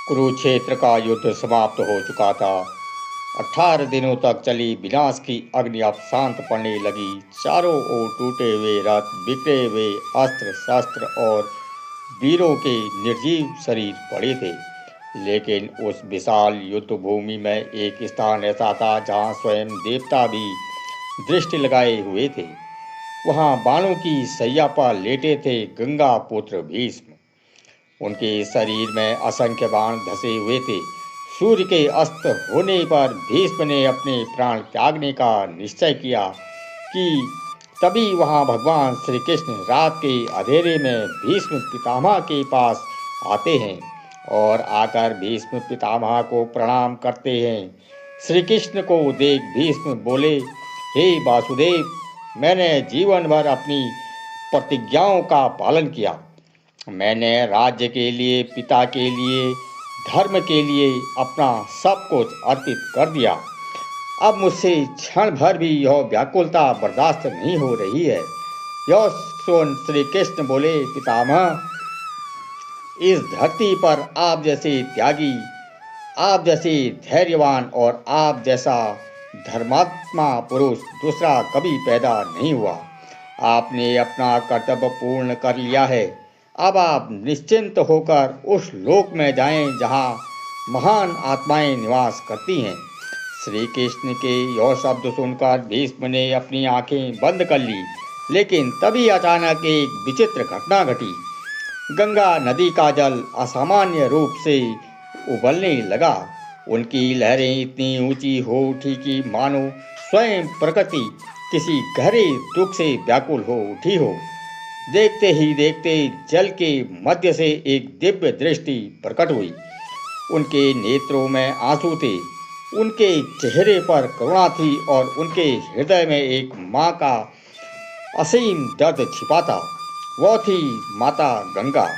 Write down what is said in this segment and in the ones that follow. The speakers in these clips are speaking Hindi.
कुरुक्षेत्र का युद्ध समाप्त हो चुका था। 18 दिनों तक चली विनाश की अग्नि अब शांत पड़ने लगी। चारों ओर टूटे हुए रथ, बिखरे हुए अस्त्र शस्त्र और वीरों के निर्जीव शरीर पड़े थे। लेकिन उस विशाल युद्ध भूमि में एक स्थान ऐसा था जहाँ स्वयं देवता भी दृष्टि लगाए हुए थे। वहाँ बाणों की सैया पर लेटे थे गंगा पुत्र भीष्म। उनके शरीर में असंख्य बाण धसे हुए थे। सूर्य के अस्त होने पर भीष्म ने अपने प्राण त्यागने का निश्चय किया कि तभी वहां भगवान श्री कृष्ण रात के अंधेरे में भीष्म पितामह के पास आते हैं और आकर भीष्म पितामह को प्रणाम करते हैं। श्री कृष्ण को देख भीष्म बोले, हे वासुदेव, मैंने जीवन भर अपनी प्रतिज्ञाओं का पालन किया। मैंने राज्य के लिए, पिता के लिए, धर्म के लिए अपना सब कुछ अर्पित कर दिया। अब मुझसे क्षण भर भी यह व्याकुलता बर्दाश्त नहीं हो रही है। यह सुन श्री कृष्ण बोले, पितामह, इस धरती पर आप जैसे त्यागी, आप जैसे धैर्यवान और आप जैसा धर्मात्मा पुरुष दूसरा कभी पैदा नहीं हुआ। आपने अपना कर्तव्य पूर्ण कर लिया है। अब आप निश्चिंत होकर उस लोक में जाएं जहां महान आत्माएं निवास करती हैं। श्री कृष्ण के यह शब्द सुनकर भीष्म ने अपनी आंखें बंद कर ली। लेकिन तभी अचानक एक विचित्र घटना घटी। गंगा नदी का जल असामान्य रूप से उबलने लगा। उनकी लहरें इतनी ऊंची हो उठी कि मानो स्वयं प्रकृति किसी गहरे दुख से व्याकुल हो उठी हो। देखते ही देखते जल के मध्य से एक दिव्य दृष्टि प्रकट हुई। उनके नेत्रों में आंसू थे, उनके चेहरे पर करुणा थी और उनके हृदय में एक माँ का असीम दर्द छिपा था। वह थी माता गंगा।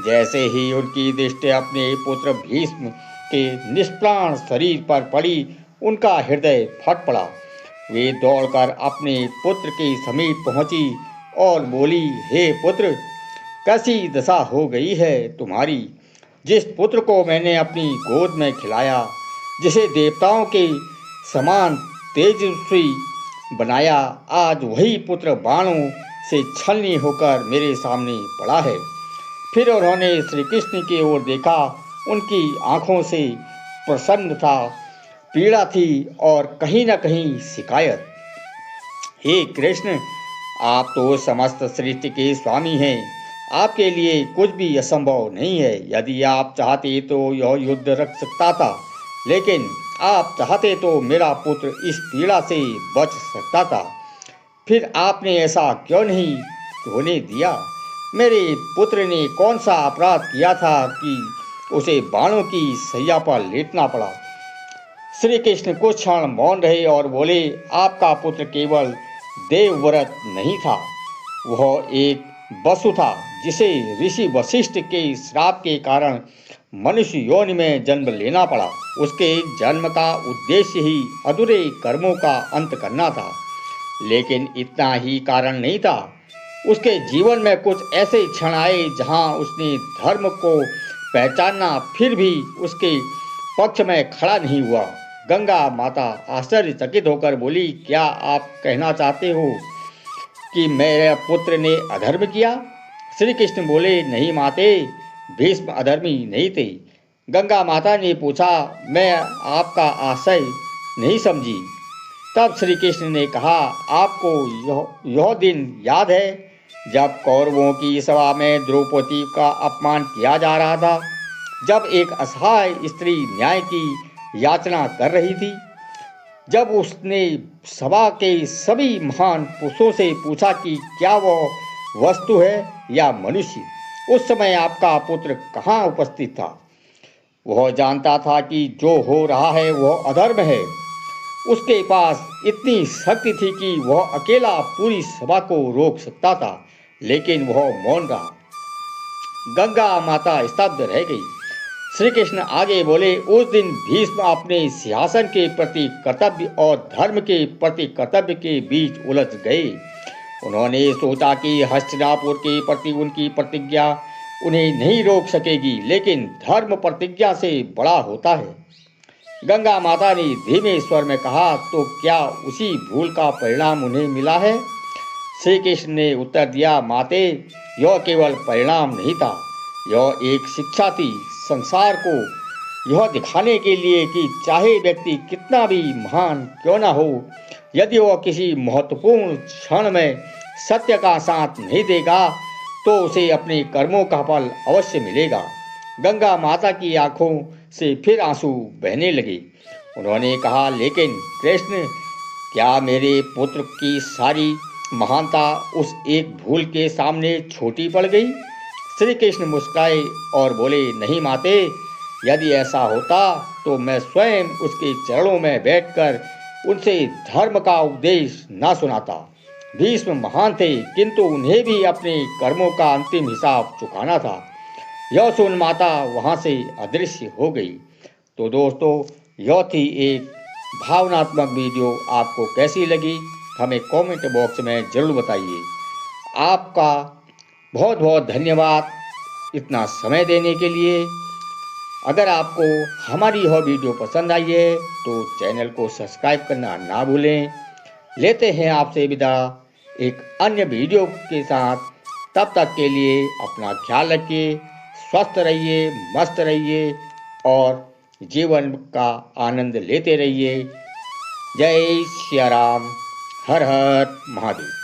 जैसे ही उनकी दृष्टि अपने पुत्र भीष्म के निष्प्राण शरीर पर पड़ी, उनका हृदय फट पड़ा। वे दौड़कर अपने पुत्र के समीप पहुंची और बोली, हे पुत्र, कैसी दशा हो गई है तुम्हारी। जिस पुत्र को मैंने अपनी गोद में खिलाया, जिसे देवताओं के समान तेजस्वी बनाया, आज वही पुत्र बाणों से छलनी होकर मेरे सामने पड़ा है। फिर उन्होंने श्री कृष्ण की ओर देखा। उनकी आंखों से प्रसन्नता, पीड़ा थी और कहीं न कहीं शिकायत। हे कृष्ण, आप तो समस्त सृष्टि के स्वामी हैं। आपके लिए कुछ भी असंभव नहीं है। यदि आप चाहते तो यह युद्ध रख सकता था, लेकिन आप चाहते तो मेरा पुत्र इस पीड़ा से बच सकता था। फिर आपने ऐसा क्यों नहीं होने दिया? मेरे पुत्र ने कौन सा अपराध किया था कि उसे बाणों की सैया पर लेटना पड़ा? श्री कृष्ण कुछ क्षण मौन रहे और बोले, आपका पुत्र केवल देवव्रत नहीं था, वह एक वसु था जिसे ऋषि वशिष्ठ के श्राप के कारण मनुष्य योनि में जन्म लेना पड़ा। उसके जन्म का उद्देश्य ही अधूरे कर्मों का अंत करना था। लेकिन इतना ही कारण नहीं था। उसके जीवन में कुछ ऐसे क्षण आए जहां उसने धर्म को पहचाना, फिर भी उसके पक्ष में खड़ा नहीं हुआ। गंगा माता आश्चर्यचकित होकर बोली, क्या आप कहना चाहते हो कि मेरे पुत्र ने अधर्म किया? श्री कृष्ण बोले, नहीं माते, भीष्म अधर्मी नहीं थे। गंगा माता ने पूछा, मैं आपका आशय नहीं समझी। तब श्री कृष्ण ने कहा, आपको यह दिन याद है जब कौरवों की सभा में द्रौपदी का अपमान किया जा रहा था, जब एक असहाय स्त्री न्याय की याचना कर रही थी, जब उसने सभा के सभी महान पुरुषों से पूछा कि क्या वह वस्तु है या मनुष्य। उस समय आपका पुत्र कहाँ उपस्थित था? वह जानता था कि जो हो रहा है वह अधर्म है। उसके पास इतनी शक्ति थी कि वह अकेला पूरी सभा को रोक सकता था, लेकिन वह मौन रहा। गंगा माता स्तब्ध रह गई। श्री कृष्ण आगे बोले, उस दिन भीष्म अपने सिंहासन के प्रति कर्तव्य और धर्म के प्रति कर्तव्य के बीच उलझ गए। उन्होंने सोचा कि हस्तिनापुर के प्रति उनकी प्रतिज्ञा उन्हें नहीं रोक सकेगी, लेकिन धर्म प्रतिज्ञा से बड़ा होता है। गंगा माता ने धीमे स्वर में कहा, तो क्या उसी भूल का परिणाम उन्हें मिला है? श्री कृष्ण ने उत्तर दिया, माते, यह केवल परिणाम नहीं था, यह एक शिक्षा थी संसार को यह दिखाने के लिए कि चाहे व्यक्ति कितना भी महान क्यों न हो, यदि वह किसी महत्वपूर्ण क्षण में सत्य का साथ नहीं देगा तो उसे अपने कर्मों का फल अवश्य मिलेगा। गंगा माता की आंखों से फिर आंसू बहने लगे। उन्होंने कहा, लेकिन कृष्ण, क्या मेरे पुत्र की सारी महानता उस एक भूल के सामने छोटी पड़ गई? श्री कृष्ण मुस्कुराए और बोले, नहीं माते, यदि ऐसा होता तो मैं स्वयं उसके चरणों में बैठकर उनसे धर्म का उपदेश न सुनाता। भीष्म महान थे, किंतु उन्हें भी अपने कर्मों का अंतिम हिसाब चुकाना था। यह सुन माता वहाँ से अदृश्य हो गई। तो दोस्तों, यह थी एक भावनात्मक वीडियो। आपको कैसी लगी हमें कमेंट बॉक्स में ज़रूर बताइए। आपका बहुत बहुत धन्यवाद इतना समय देने के लिए। अगर आपको हमारी यह वीडियो पसंद आई है तो चैनल को सब्सक्राइब करना ना भूलें। लेते हैं आपसे विदा एक अन्य वीडियो के साथ। तब तक के लिए अपना ख्याल रखिए, स्वस्थ रहिए, मस्त रहिए और जीवन का आनंद लेते रहिए। जय सिया राम, हर हर महादेव।